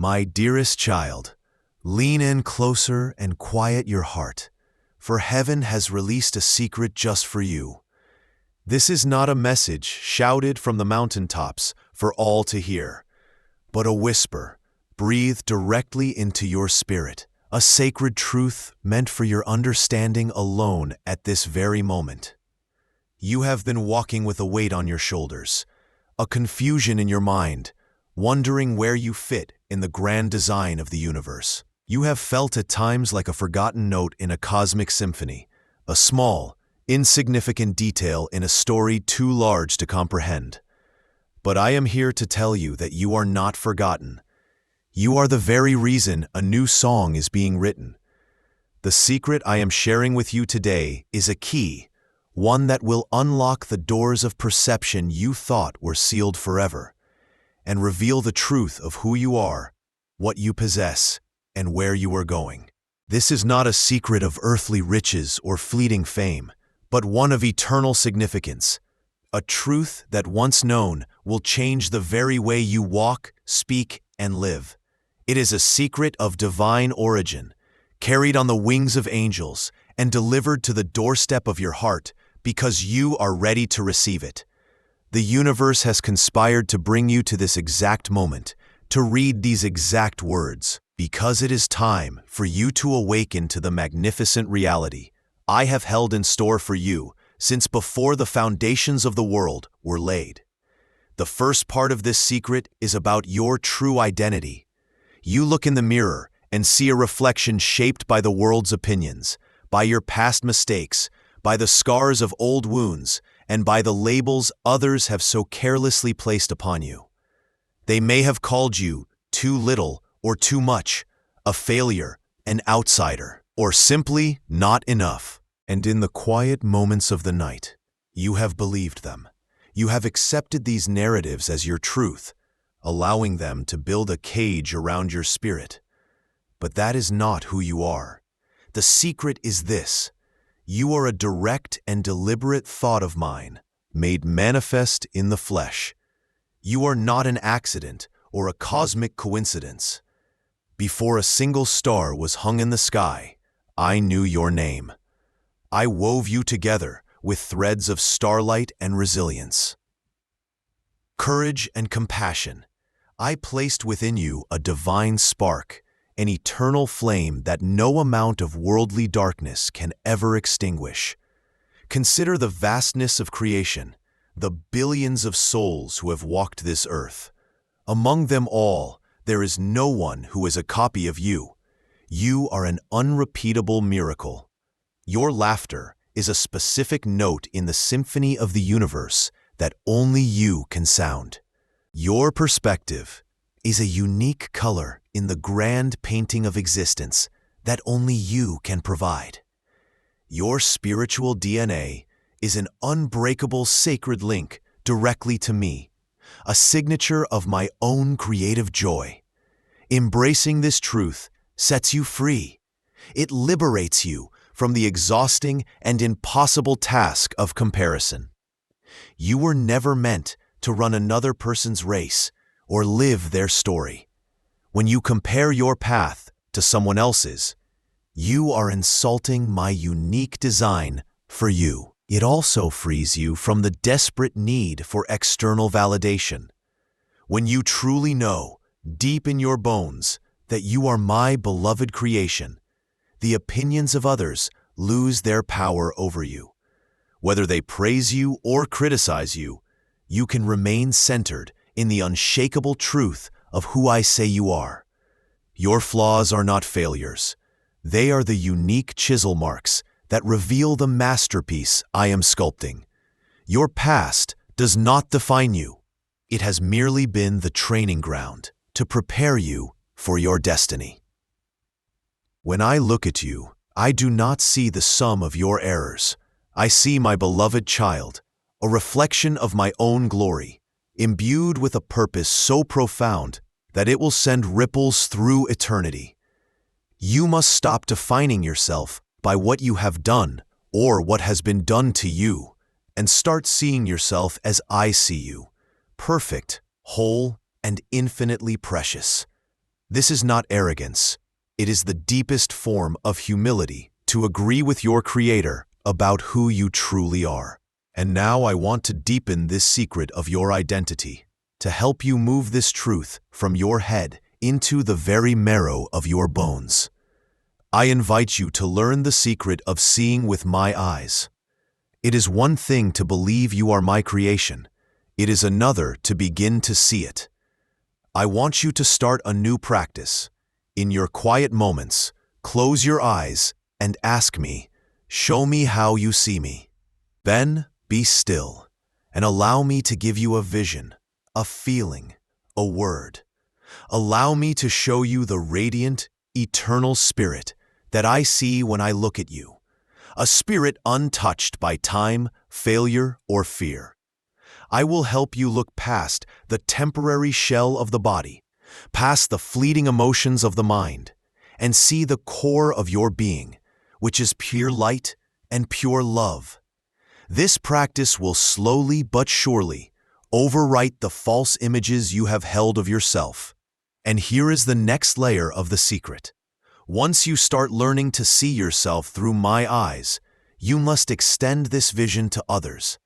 My dearest child, lean in closer and quiet your heart, for heaven has released a secret just for you. This is not a message shouted from the mountaintops for all to hear, but a whisper breathed directly into your spirit, a sacred truth meant for your understanding alone at this very moment. You have been walking with a weight on your shoulders, a confusion in your mind, wondering where you fit in the grand design of the universe. You have felt at times like a forgotten note in a cosmic symphony, a small, insignificant detail in a story too large to comprehend. But I am here to tell you that you are not forgotten. You are the very reason a new song is being written. The secret I am sharing with you today is a key, one that will unlock the doors of perception you thought were sealed forever, and reveal the truth of who you are, what you possess, and where you are going. This is not a secret of earthly riches or fleeting fame, but one of eternal significance, a truth that once known will change the very way you walk, speak, and live. It is a secret of divine origin, carried on the wings of angels and delivered to the doorstep of your heart because you are ready to receive it. The universe has conspired to bring you to this exact moment, to read these exact words, because it is time for you to awaken to the magnificent reality I have held in store for you since before the foundations of the world were laid. The first part of this secret is about your true identity. You look in the mirror and see a reflection shaped by the world's opinions, by your past mistakes, by the scars of old wounds, and by the labels others have so carelessly placed upon you. They may have called you too little or too much, a failure, an outsider, or simply not enough. And in the quiet moments of the night, you have believed them. You have accepted these narratives as your truth, allowing them to build a cage around your spirit. But that is not who you are. The secret is this: you are a direct and deliberate thought of mine, made manifest in the flesh. You are not an accident or a cosmic coincidence. Before a single star was hung in the sky, I knew your name. I wove you together with threads of starlight and resilience. Courage and compassion. I placed within you a divine spark, an eternal flame that no amount of worldly darkness can ever extinguish. Consider the vastness of creation, the billions of souls who have walked this earth. Among them all, there is no one who is a copy of you. You are an unrepeatable miracle. Your laughter is a specific note in the symphony of the universe that only you can sound. Your perspective is a unique color in the grand painting of existence that only you can provide. Your spiritual DNA is an unbreakable sacred link directly to me, a signature of my own creative joy. Embracing this truth sets you free. It liberates you from the exhausting and impossible task of comparison. You were never meant to run another person's race or live their story. When you compare your path to someone else's, you are insulting my unique design for you. It also frees you from the desperate need for external validation. When you truly know, deep in your bones, that you are my beloved creation, the opinions of others lose their power over you. Whether they praise you or criticize you, you can remain centered in the unshakable truth of who I say you are. Your flaws are not failures. They are the unique chisel marks that reveal the masterpiece I am sculpting. Your past does not define you. It has merely been the training ground to prepare you for your destiny. When I look at you, I do not see the sum of your errors. I see my beloved child, a reflection of my own glory, imbued with a purpose so profound that it will send ripples through eternity. You must stop defining yourself by what you have done or what has been done to you, and start seeing yourself as I see you, perfect, whole, and infinitely precious. This is not arrogance. It is the deepest form of humility to agree with your Creator about who you truly are. And now I want to deepen this secret of your identity, to help you move this truth from your head into the very marrow of your bones. I invite you to learn the secret of seeing with my eyes. It is one thing to believe you are my creation. It is another to begin to see it. I want you to start a new practice. In your quiet moments, close your eyes and ask me, "Show me how you see me." Then, be still and allow me to give you a vision, a feeling, a word. Allow me to show you the radiant, eternal spirit that I see when I look at you, a spirit untouched by time, failure, or fear. I will help you look past the temporary shell of the body, past the fleeting emotions of the mind, and see the core of your being, which is pure light and pure love. This practice will slowly but surely overwrite the false images you have held of yourself. And here is the next layer of the secret. Once you start learning to see yourself through my eyes, you must extend this vision to others.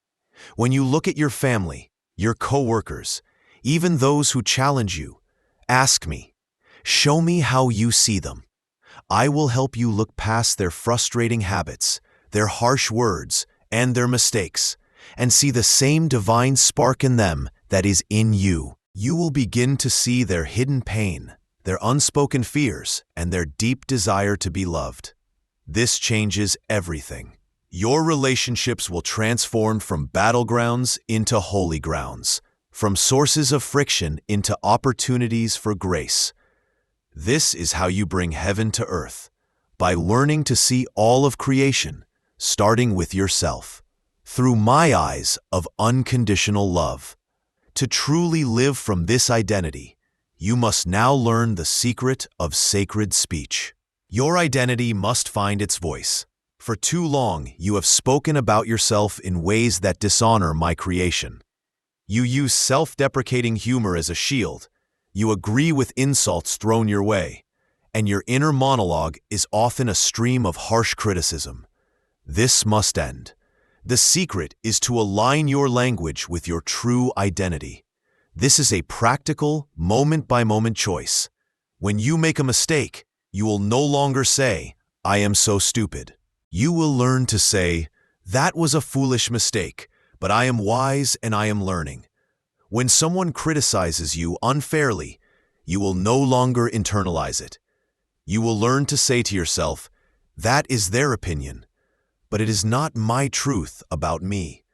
When you look at your family, your coworkers, even those who challenge you, ask me, "Show me how you see them." I will help you look past their frustrating habits, their harsh words, and their mistakes, and see the same divine spark in them that is in you. You will begin to see their hidden pain, their unspoken fears, and their deep desire to be loved. This changes everything. Your relationships will transform from battlegrounds into holy grounds, from sources of friction into opportunities for grace. This is how you bring heaven to earth, by learning to see all of creation, starting with yourself, through my eyes of unconditional love. To truly live from this identity, you must now learn the secret of sacred speech. Your identity must find its voice. For too long, you have spoken about yourself in ways that dishonor my creation. You use self-deprecating humor as a shield. You agree with insults thrown your way, and your inner monologue is often a stream of harsh criticism. This must end. The secret is to align your language with your true identity. This is a practical, moment-by-moment choice. When you make a mistake, you will no longer say, "I am so stupid." You will learn to say, "That was a foolish mistake, but I am wise and I am learning." When someone criticizes you unfairly, you will no longer internalize it. You will learn to say to yourself, "That is their opinion, but it is not my truth about me."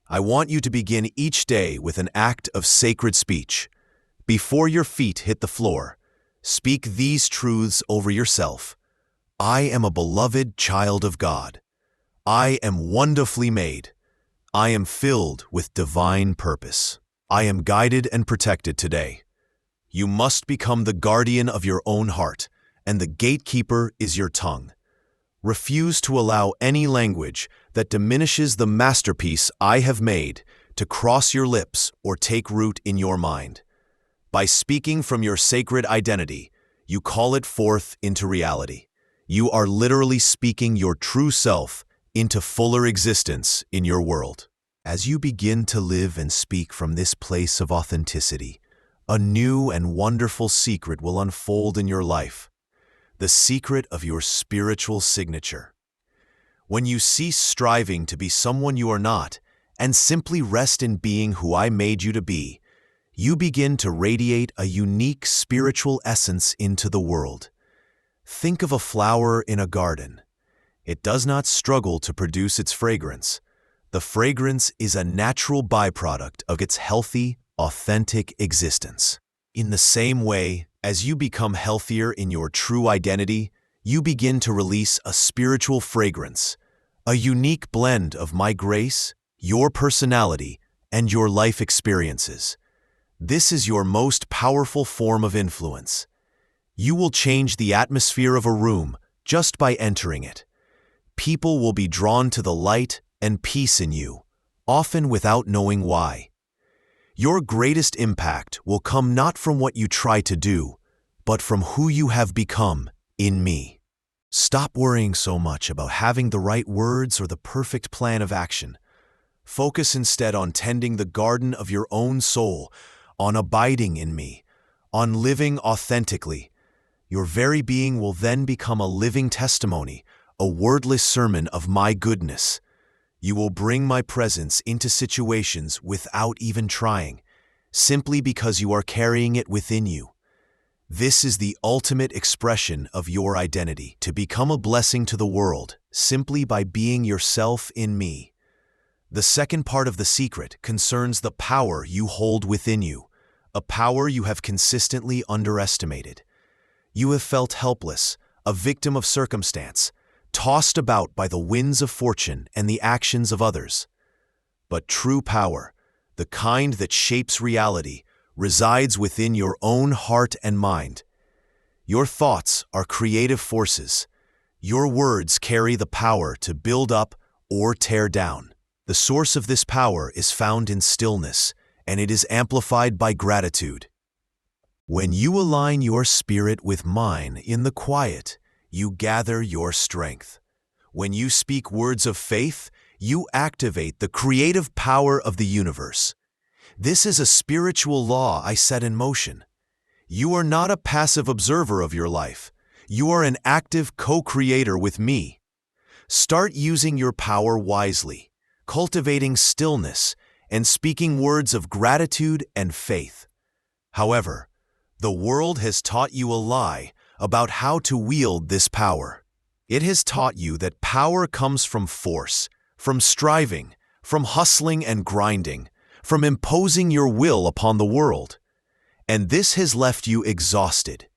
I want you to begin each day with an act of sacred speech. Before your feet hit the floor, speak these truths over yourself. I am a beloved child of God. I am wonderfully made. I am filled with divine purpose. I am guided and protected today. You must become the guardian of your own heart, and the gatekeeper is your tongue. Refuse to allow any language that diminishes the masterpiece I have made to cross your lips or take root in your mind. By speaking from your sacred identity, you call it forth into reality. You are literally speaking your true self into fuller existence in your world. As you begin to live and speak from this place of authenticity, a new and wonderful secret will unfold in your life. The secret of your spiritual signature. When you cease striving to be someone you are not and simply rest in being who I made you to be, you begin to radiate a unique spiritual essence into the world. Think of a flower in a garden. It does not struggle to produce its fragrance. The fragrance is a natural byproduct of its healthy, authentic existence. In the same way, as you become healthier in your true identity, you begin to release a spiritual fragrance, a unique blend of my grace, your personality, and your life experiences. This is your most powerful form of influence. You will change the atmosphere of a room just by entering it. People will be drawn to the light and peace in you, often without knowing why. Your greatest impact will come not from what you try to do, but from who you have become in me. Stop worrying so much about having the right words or the perfect plan of action. Focus instead on tending the garden of your own soul, on abiding in me, on living authentically. Your very being will then become a living testimony, a wordless sermon of my goodness. You will bring my presence into situations without even trying, simply because you are carrying it within you. This is the ultimate expression of your identity, to become a blessing to the world, simply by being yourself in me. The second part of the secret concerns the power you hold within you, a power you have consistently underestimated. You have felt helpless, a victim of circumstance, tossed about by the winds of fortune and the actions of others. But true power, the kind that shapes reality, resides within your own heart and mind. Your thoughts are creative forces. Your words carry the power to build up or tear down. The source of this power is found in stillness, and it is amplified by gratitude. When you align your spirit with mine in the quiet, you gather your strength. When you speak words of faith, you activate the creative power of the universe. This is a spiritual law I set in motion. You are not a passive observer of your life. You are an active co-creator with me. Start using your power wisely, cultivating stillness and speaking words of gratitude and faith. However, the world has taught you a lie about how to wield this power. It has taught you that power comes from force, from striving, from hustling and grinding, from imposing your will upon the world. And this has left you exhausted.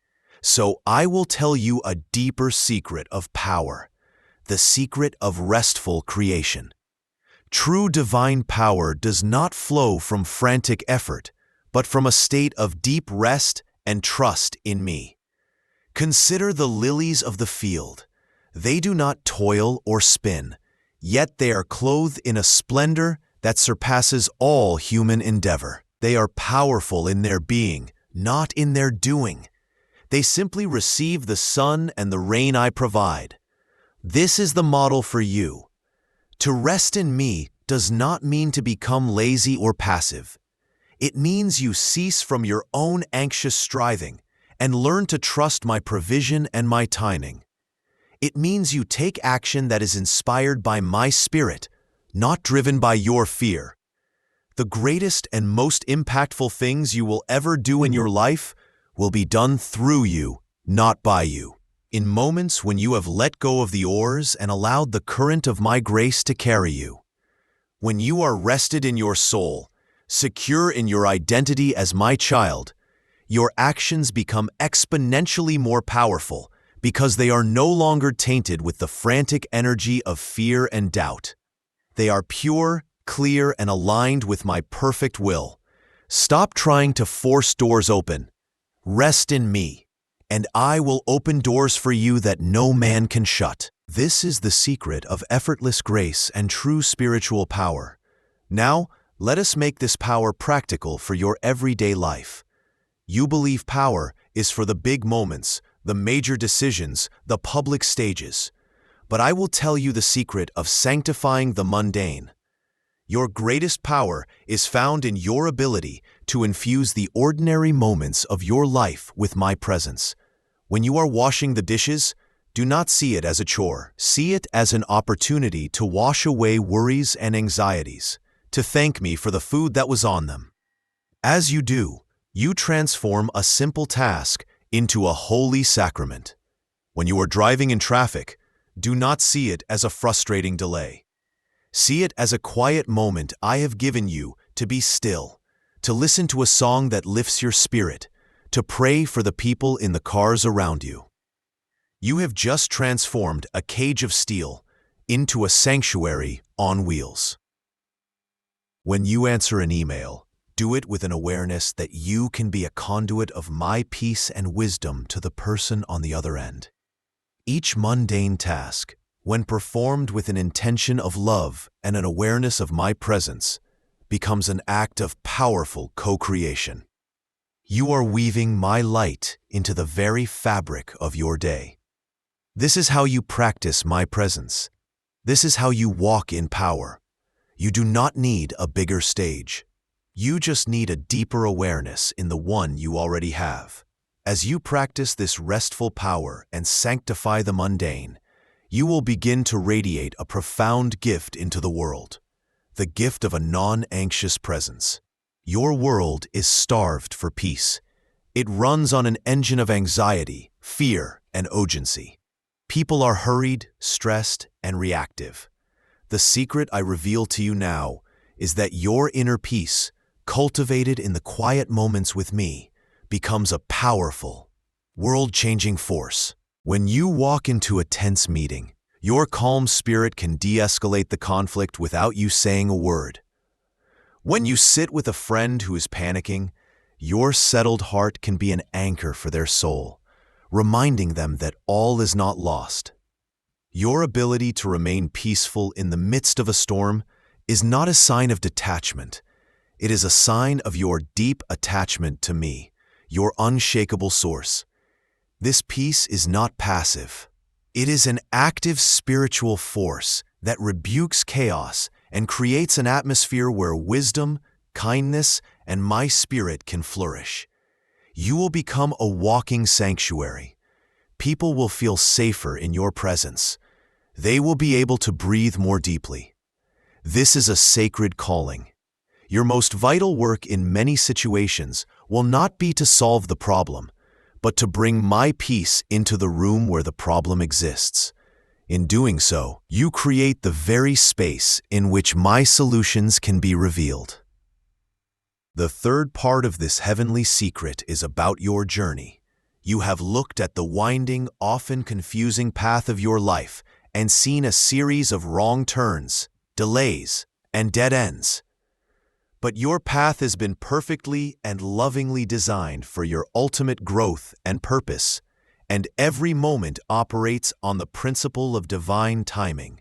So I will tell you a deeper secret of power, the secret of restful creation. True divine power does not flow from frantic effort, but from a state of deep rest and trust in me. Consider the lilies of the field. They do not toil or spin, yet they are clothed in a splendor that surpasses all human endeavor. They are powerful in their being, not in their doing. They simply receive the sun and the rain I provide. This is the model for you. To rest in me does not mean to become lazy or passive. It means you cease from your own anxious striving and learn to trust my provision and my timing. It means you take action that is inspired by my spirit, not driven by your fear. The greatest and most impactful things you will ever do in your life will be done through you, not by you. In moments when you have let go of the oars and allowed the current of my grace to carry you. When you are rested in your soul, secure in your identity as my child, your actions become exponentially more powerful because they are no longer tainted with the frantic energy of fear and doubt. They are pure, clear, and aligned with my perfect will. Stop trying to force doors open. Rest in me, and I will open doors for you that no man can shut. This is the secret of effortless grace and true spiritual power. Now, let us make this power practical for your everyday life. You believe power is for the big moments, the major decisions, the public stages. But I will tell you the secret of sanctifying the mundane. Your greatest power is found in your ability to infuse the ordinary moments of your life with my presence. When you are washing the dishes, do not see it as a chore. See it as an opportunity to wash away worries and anxieties, to thank me for the food that was on them. As you do, you transform a simple task into a holy sacrament. When you are driving in traffic, do not see it as a frustrating delay. See it as a quiet moment I have given you to be still, to listen to a song that lifts your spirit, to pray for the people in the cars around you. You have just transformed a cage of steel into a sanctuary on wheels. When you answer an email, do it with an awareness that you can be a conduit of my peace and wisdom to the person on the other end. Each mundane task, when performed with an intention of love and an awareness of my presence, becomes an act of powerful co-creation. You are weaving my light into the very fabric of your day. This is how you practice my presence. This is how you walk in power. You do not need a bigger stage. You just need a deeper awareness in the one you already have. As you practice this restful power and sanctify the mundane, you will begin to radiate a profound gift into the world, the gift of a non-anxious presence. Your world is starved for peace. It runs on an engine of anxiety, fear, and urgency. People are hurried, stressed, and reactive. The secret I reveal to you now is that your inner peace, cultivated in the quiet moments with me, becomes a powerful, world-changing force. When you walk into a tense meeting, your calm spirit can de-escalate the conflict without you saying a word. When you sit with a friend who is panicking, your settled heart can be an anchor for their soul, reminding them that all is not lost. Your ability to remain peaceful in the midst of a storm is not a sign of detachment. It is a sign of your deep attachment to me, your unshakable source. This peace is not passive. It is an active spiritual force that rebukes chaos and creates an atmosphere where wisdom, kindness, and my spirit can flourish. You will become a walking sanctuary. People will feel safer in your presence. They will be able to breathe more deeply. This is a sacred calling. Your most vital work in many situations will not be to solve the problem, but to bring my peace into the room where the problem exists. In doing so, you create the very space in which my solutions can be revealed. The third part of this heavenly secret is about your journey. You have looked at the winding, often confusing path of your life and seen a series of wrong turns, delays, and dead ends. But your path has been perfectly and lovingly designed for your ultimate growth and purpose, and every moment operates on the principle of divine timing.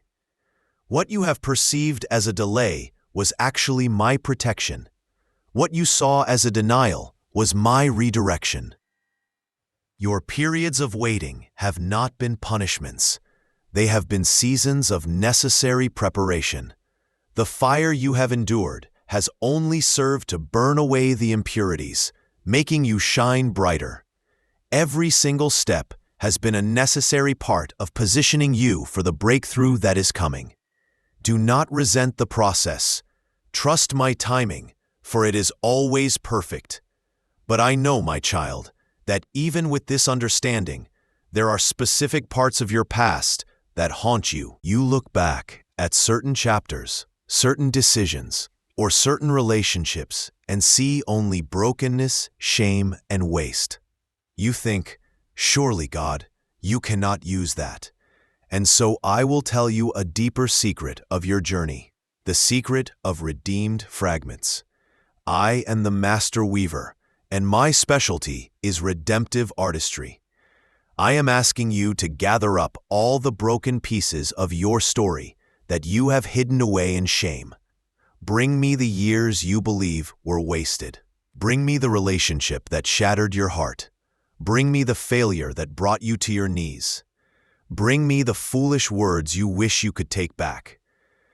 What you have perceived as a delay was actually my protection. What you saw as a denial was my redirection. Your periods of waiting have not been punishments. They have been seasons of necessary preparation. The fire you have endured has only served to burn away the impurities, making you shine brighter. Every single step has been a necessary part of positioning you for the breakthrough that is coming. Do not resent the process. Trust my timing, for it is always perfect. But I know, my child, that even with this understanding, there are specific parts of your past that haunt you. You look back at certain chapters, certain decisions, or certain relationships and see only brokenness, shame, and waste. You think, surely God, you cannot use that. And so I will tell you a deeper secret of your journey, the secret of redeemed fragments. I am the master weaver, and my specialty is redemptive artistry. I am asking you to gather up all the broken pieces of your story that you have hidden away in shame. Bring me the years you believe were wasted. Bring me the relationship that shattered your heart. Bring me the failure that brought you to your knees. Bring me the foolish words you wish you could take back.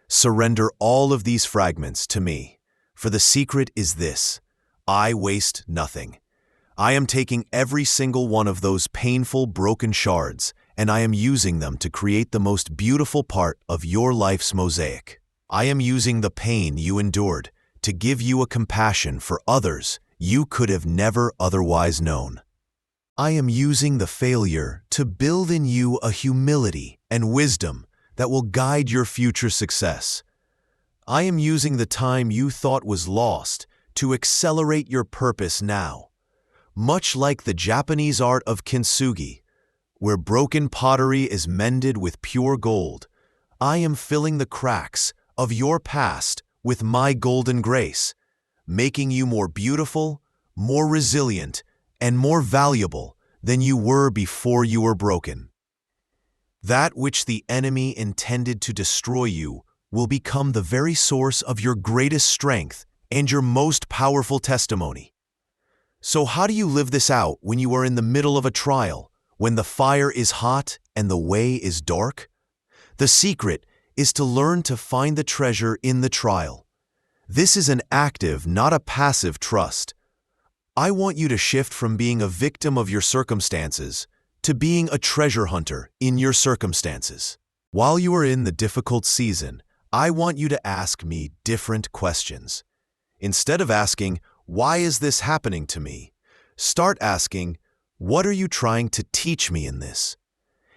Surrender all of these fragments to me, for the secret is this: I waste nothing. I am taking every single one of those painful, broken shards, and I am using them to create the most beautiful part of your life's mosaic. I am using the pain you endured to give you a compassion for others you could have never otherwise known. I am using the failure to build in you a humility and wisdom that will guide your future success. I am using the time you thought was lost to accelerate your purpose now. Much like the Japanese art of kintsugi, where broken pottery is mended with pure gold, I am filling the cracks of your past with my golden grace, making you more beautiful, more resilient, and more valuable than you were before you were broken. That which the enemy intended to destroy you will become the very source of your greatest strength and your most powerful testimony. So how do you live this out when you are in the middle of a trial, when the fire is hot and the way is dark? The secret is to learn to find the treasure in the trial. This is an active, not a passive trust. I want you to shift from being a victim of your circumstances to being a treasure hunter in your circumstances. While you are in the difficult season, I want you to ask me different questions. Instead of asking, "Why is this happening to me?" start asking, "What are you trying to teach me in this?"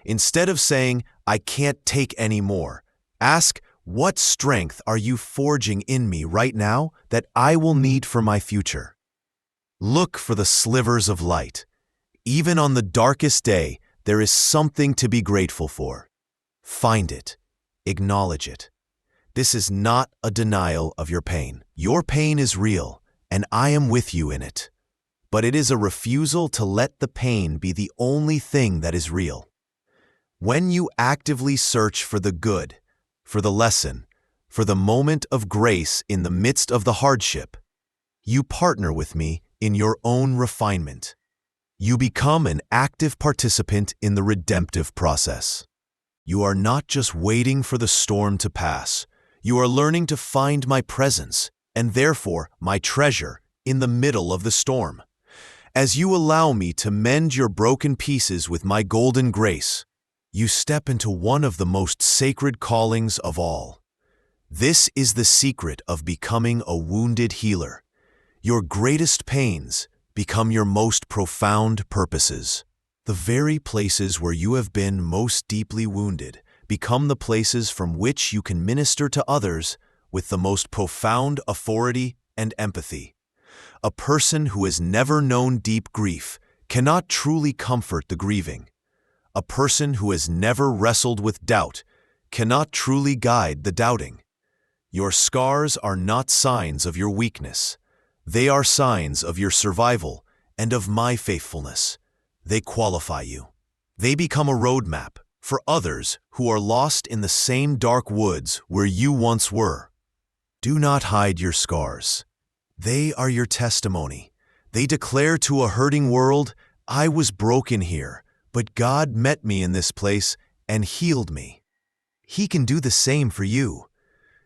Instead of saying, "I can't take any more," ask, "What strength are you forging in me right now that I will need for my future?" Look for the slivers of light. Even on the darkest day, there is something to be grateful for. Find it. Acknowledge it. This is not a denial of your pain. Your pain is real, and I am with you in it. But it is a refusal to let the pain be the only thing that is real. When you actively search for the good, for the lesson, for the moment of grace in the midst of the hardship, you partner with me in your own refinement. You become an active participant in the redemptive process. You are not just waiting for the storm to pass. You are learning to find my presence, and therefore my treasure, in the middle of the storm. As you allow me to mend your broken pieces with my golden grace, you step into one of the most sacred callings of all. This is the secret of becoming a wounded healer. Your greatest pains become your most profound purposes. The very places where you have been most deeply wounded become the places from which you can minister to others with the most profound authority and empathy. A person who has never known deep grief cannot truly comfort the grieving. A person who has never wrestled with doubt cannot truly guide the doubting. Your scars are not signs of your weakness. They are signs of your survival and of my faithfulness. They qualify you. They become a roadmap for others who are lost in the same dark woods where you once were. Do not hide your scars. They are your testimony. They declare to a hurting world, "I was broken here, but God met me in this place and healed me." He can do the same for you.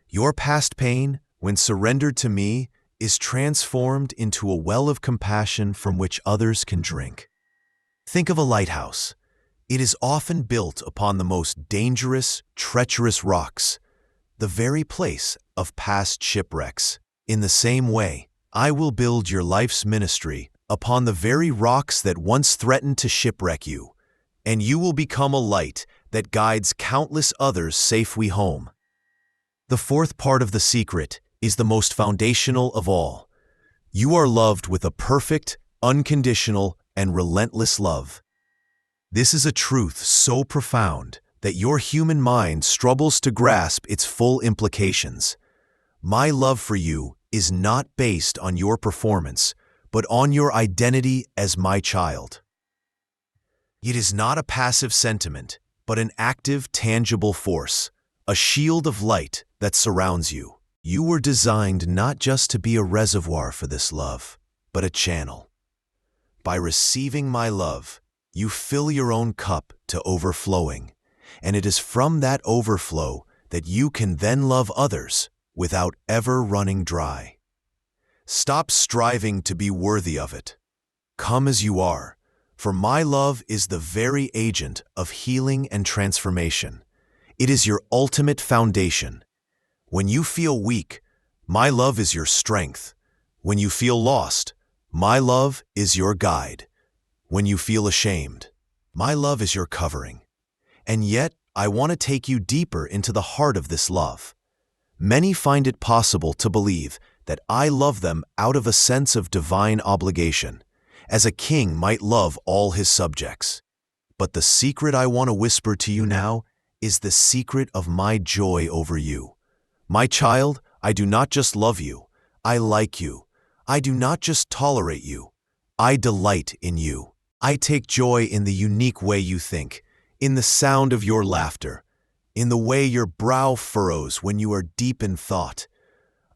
Your past pain, when surrendered to me, is transformed into a well of compassion from which others can drink. Think of a lighthouse. It is often built upon the most dangerous, treacherous rocks, the very place of past shipwrecks. In the same way, I will build your life's ministry upon the very rocks that once threatened to shipwreck you, and you will become a light that guides countless others safely home. The fourth part of the secret is the most foundational of all. You are loved with a perfect, unconditional, and relentless love. This is a truth so profound that your human mind struggles to grasp its full implications. My love for you is not based on your performance, but on your identity as my child. It is not a passive sentiment, but an active, tangible force, a shield of light that surrounds you. You were designed not just to be a reservoir for this love, but a channel. By receiving my love, you fill your own cup to overflowing, and it is from that overflow that you can then love others without ever running dry. Stop striving to be worthy of it. Come as you are, for my love is the very agent of healing and transformation. It is your ultimate foundation. When you feel weak, my love is your strength. When you feel lost, my love is your guide. When you feel ashamed, my love is your covering. And yet, I want to take you deeper into the heart of this love. Many find it possible to believe that I love them out of a sense of divine obligation, as a king might love all his subjects. But the secret I want to whisper to you now is the secret of my joy over you. My child, I do not just love you, I like you. I do not just tolerate you, I delight in you. I take joy in the unique way you think, in the sound of your laughter, in the way your brow furrows when you are deep in thought.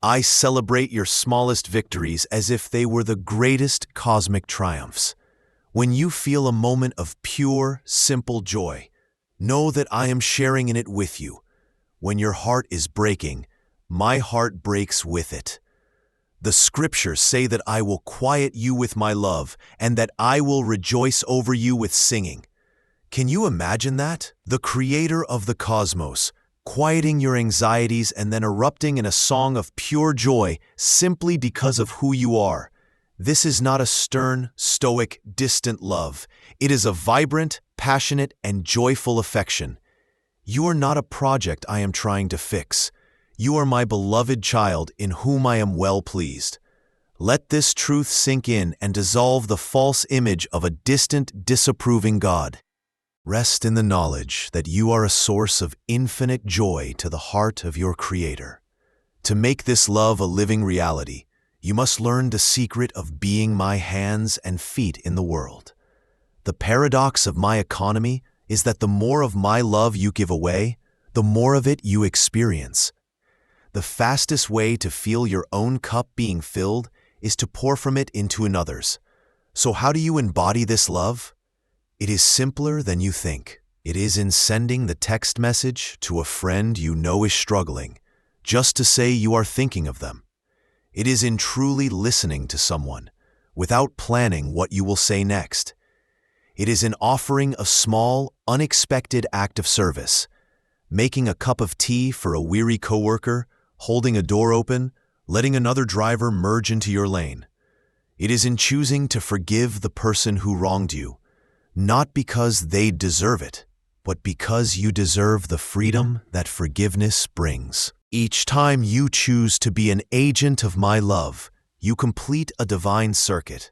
I celebrate your smallest victories as if they were the greatest cosmic triumphs. When you feel a moment of pure, simple joy, know that I am sharing in it with you. When your heart is breaking, my heart breaks with it. The scriptures say that I will quiet you with my love and that I will rejoice over you with singing. Can you imagine that? The creator of the cosmos, quieting your anxieties and then erupting in a song of pure joy simply because of who you are. This is not a stern, stoic, distant love. It is a vibrant, passionate, and joyful affection. You are not a project I am trying to fix. You are my beloved child in whom I am well pleased. Let this truth sink in and dissolve the false image of a distant, disapproving God. Rest in the knowledge that you are a source of infinite joy to the heart of your Creator. To make this love a living reality, you must learn the secret of being my hands and feet in the world. The paradox of my economy is that the more of my love you give away, the more of it you experience. The fastest way to feel your own cup being filled is to pour from it into another's. So how do you embody this love? It is simpler than you think. It is in sending the text message to a friend you know is struggling, just to say you are thinking of them. It is in truly listening to someone, without planning what you will say next. It is in offering a small, unexpected act of service, making a cup of tea for a weary coworker, holding a door open, letting another driver merge into your lane. It is in choosing to forgive the person who wronged you, not because they deserve it, but because you deserve the freedom that forgiveness brings. Each time you choose to be an agent of my love, you complete a divine circuit.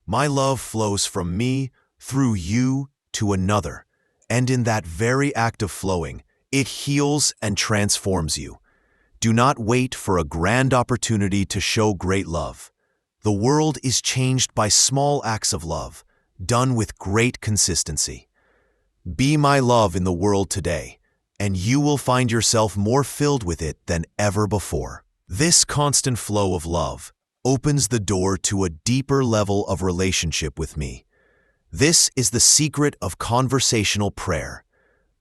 My love flows from me, through you, to another, and in that very act of flowing, it heals and transforms you. Do not wait for a grand opportunity to show great love. The world is changed by small acts of love, done with great consistency. Be my love in the world today, and you will find yourself more filled with it than ever before. This constant flow of love opens the door to a deeper level of relationship with me. This is the secret of conversational prayer.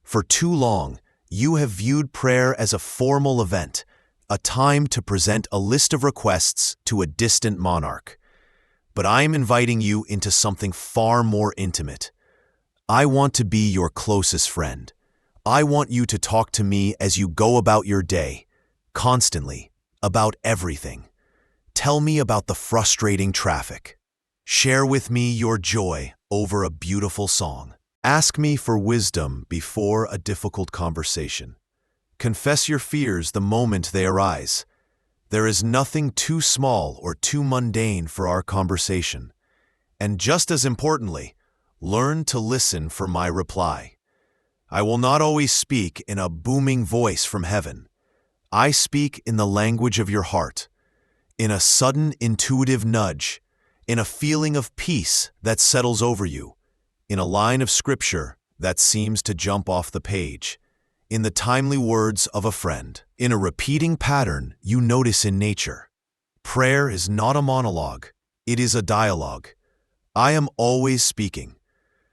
For too long, you have viewed prayer as a formal event, a time to present a list of requests to a distant monarch. But I am inviting you into something far more intimate. I want to be your closest friend. I want you to talk to me as you go about your day, constantly, about everything. Tell me about the frustrating traffic. Share with me your joy over a beautiful song. Ask me for wisdom before a difficult conversation. Confess your fears the moment they arise. There is nothing too small or too mundane for our conversation. And just as importantly, learn to listen for my reply. I will not always speak in a booming voice from heaven. I speak in the language of your heart, in a sudden intuitive nudge, in a feeling of peace that settles over you, in a line of scripture that seems to jump off the page, in the timely words of a friend, in a repeating pattern you notice in nature. Prayer is not a monologue, it is a dialogue. I am always speaking.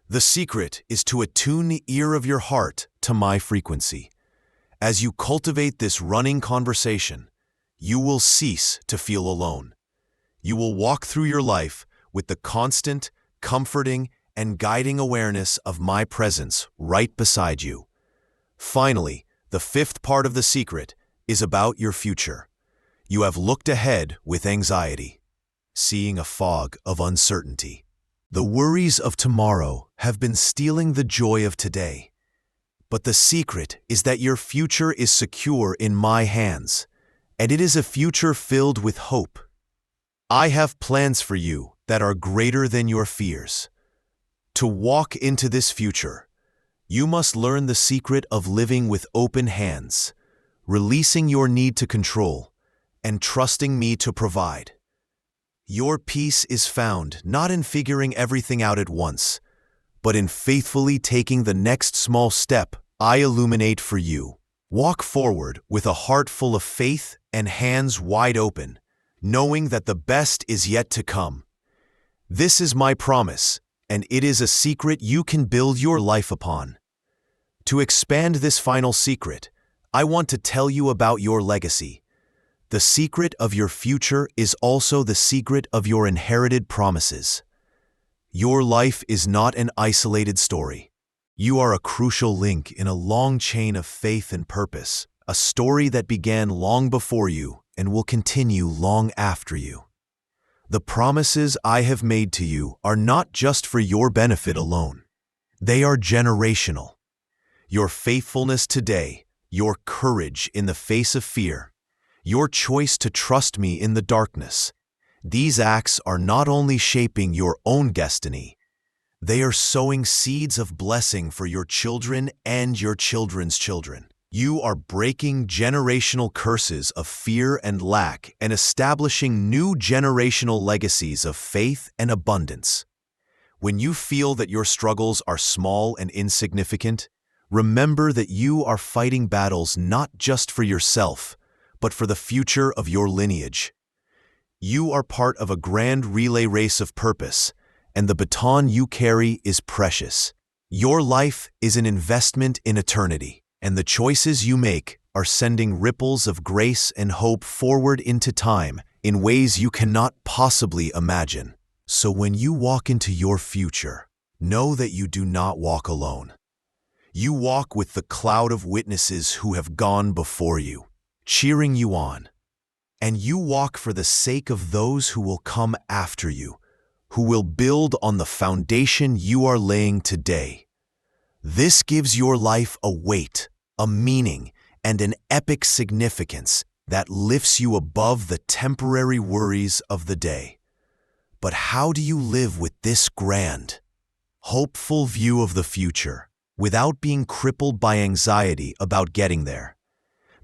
The secret is to attune the ear of your heart to my frequency. As you cultivate this running conversation, you will cease to feel alone. You will walk through your life with the constant, comforting, and guiding awareness of my presence right beside you. Finally, the fifth part of the secret is about your future. You have looked ahead with anxiety, seeing a fog of uncertainty. The worries of tomorrow have been stealing the joy of today. But the secret is that your future is secure in my hands, and it is a future filled with hope. I have plans for you that are greater than your fears. To walk into this future, you must learn the secret of living with open hands, releasing your need to control, and trusting me to provide. Your peace is found not in figuring everything out at once, but in faithfully taking the next small step I illuminate for you. Walk forward with a heart full of faith and hands wide open, knowing that the best is yet to come. This is my promise, and it is a secret you can build your life upon. To expand this final secret, I want to tell you about your legacy. The secret of your future is also the secret of your inherited promises. Your life is not an isolated story. You are a crucial link in a long chain of faith and purpose, a story that began long before you and will continue long after you. The promises I have made to you are not just for your benefit alone. They are generational. Your faithfulness today, your courage in the face of fear, your choice to trust me in the darkness, these acts are not only shaping your own destiny, they are sowing seeds of blessing for your children and your children's children. You are breaking generational curses of fear and lack and establishing new generational legacies of faith and abundance. When you feel that your struggles are small and insignificant, remember that you are fighting battles not just for yourself, but for the future of your lineage. You are part of a grand relay race of purpose, and the baton you carry is precious. Your life is an investment in eternity, and the choices you make are sending ripples of grace and hope forward into time in ways you cannot possibly imagine. So when you walk into your future, know that you do not walk alone. You walk with the cloud of witnesses who have gone before you, cheering you on. And you walk for the sake of those who will come after you, who will build on the foundation you are laying today. This gives your life a weight, a meaning, and an epic significance that lifts you above the temporary worries of the day. But how do you live with this grand, hopeful view of the future without being crippled by anxiety about getting there?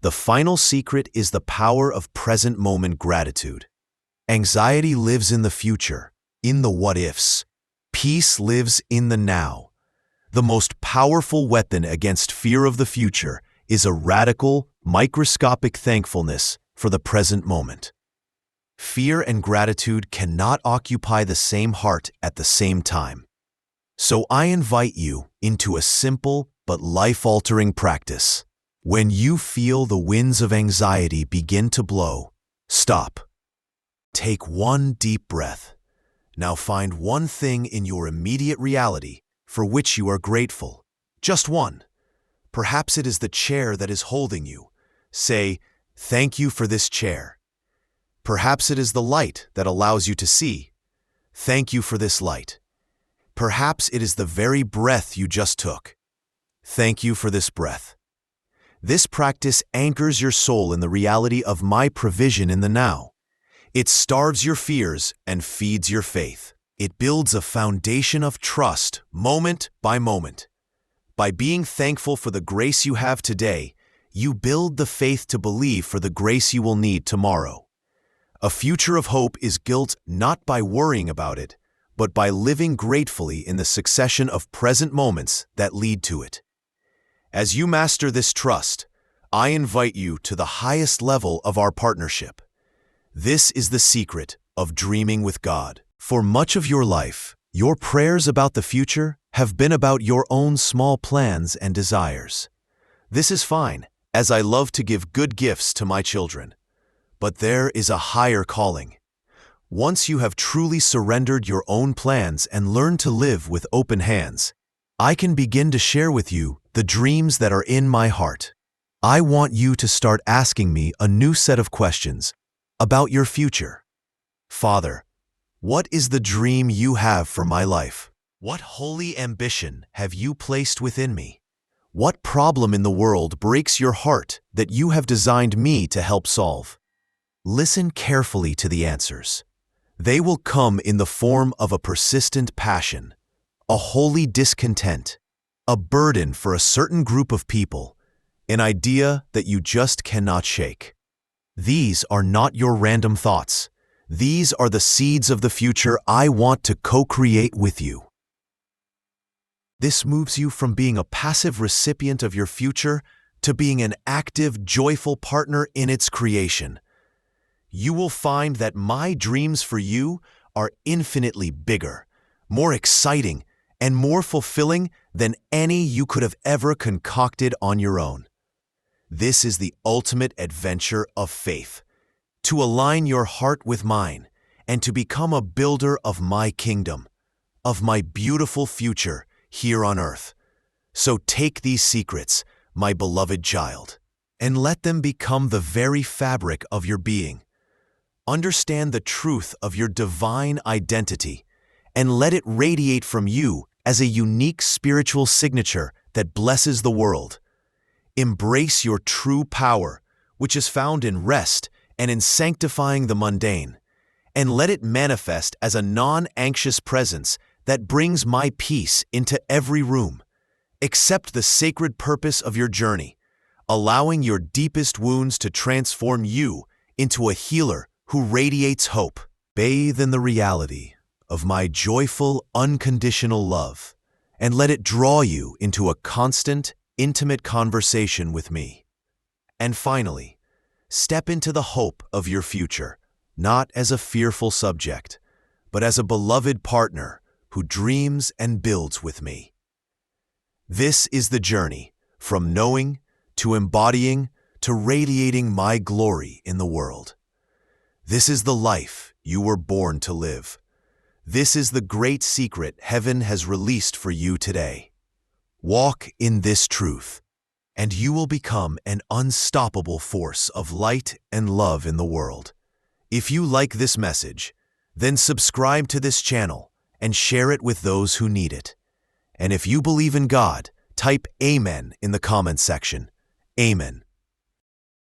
The final secret is the power of present moment gratitude. Anxiety lives in the future, in the what-ifs. Peace lives in the now. The most powerful weapon against fear of the future is a radical, microscopic thankfulness for the present moment. Fear and gratitude cannot occupy the same heart at the same time. So I invite you into a simple but life-altering practice. When you feel the winds of anxiety begin to blow, stop. Take one deep breath. Now find one thing in your immediate reality for which you are grateful. Just one. Perhaps it is the chair that is holding you. Say, "Thank you for this chair." Perhaps it is the light that allows you to see. Thank you for this light. Perhaps it is the very breath you just took. Thank you for this breath. This practice anchors your soul in the reality of my provision in the now. It starves your fears and feeds your faith. It builds a foundation of trust, moment by moment. By being thankful for the grace you have today, you build the faith to believe for the grace you will need tomorrow. A future of hope is built not by worrying about it, but by living gratefully in the succession of present moments that lead to it. As you master this trust, I invite you to the highest level of our partnership. This is the secret of dreaming with God. For much of your life, your prayers about the future have been about your own small plans and desires. This is fine, as I love to give good gifts to my children. But there is a higher calling. Once you have truly surrendered your own plans and learned to live with open hands, I can begin to share with you the dreams that are in my heart. I want you to start asking me a new set of questions about your future. Father, what is the dream you have for my life? What holy ambition have you placed within me? What problem in the world breaks your heart that you have designed me to help solve? Listen carefully to the answers. They will come in the form of a persistent passion, a holy discontent, a burden for a certain group of people, an idea that you just cannot shake. These are not your random thoughts. These are the seeds of the future I want to co-create with you. This moves you from being a passive recipient of your future to being an active, joyful partner in its creation. You will find that my dreams for you are infinitely bigger, more exciting, and more fulfilling than any you could have ever concocted on your own. This is the ultimate adventure of faith, to align your heart with mine and to become a builder of my kingdom, of my beautiful future here on earth. So take these secrets, my beloved child, and let them become the very fabric of your being. Understand the truth of your divine identity and let it radiate from you as a unique spiritual signature that blesses the world. Embrace your true power, which is found in rest and in sanctifying the mundane, and let it manifest as a non-anxious presence that brings my peace into every room. Accept the sacred purpose of your journey, allowing your deepest wounds to transform you into a healer who radiates hope. Bathe in the reality of my joyful, unconditional love, and let it draw you into a constant, intimate conversation with me. And finally, step into the hope of your future, not as a fearful subject, but as a beloved partner who dreams and builds with me. This is the journey from knowing to embodying to radiating my glory in the world. This is the life you were born to live. This is the great secret heaven has released for you today. Walk in this truth, and you will become an unstoppable force of light and love in the world. If you like this message, then subscribe to this channel and share it with those who need it. And if you believe in God, type Amen in the comments section. Amen.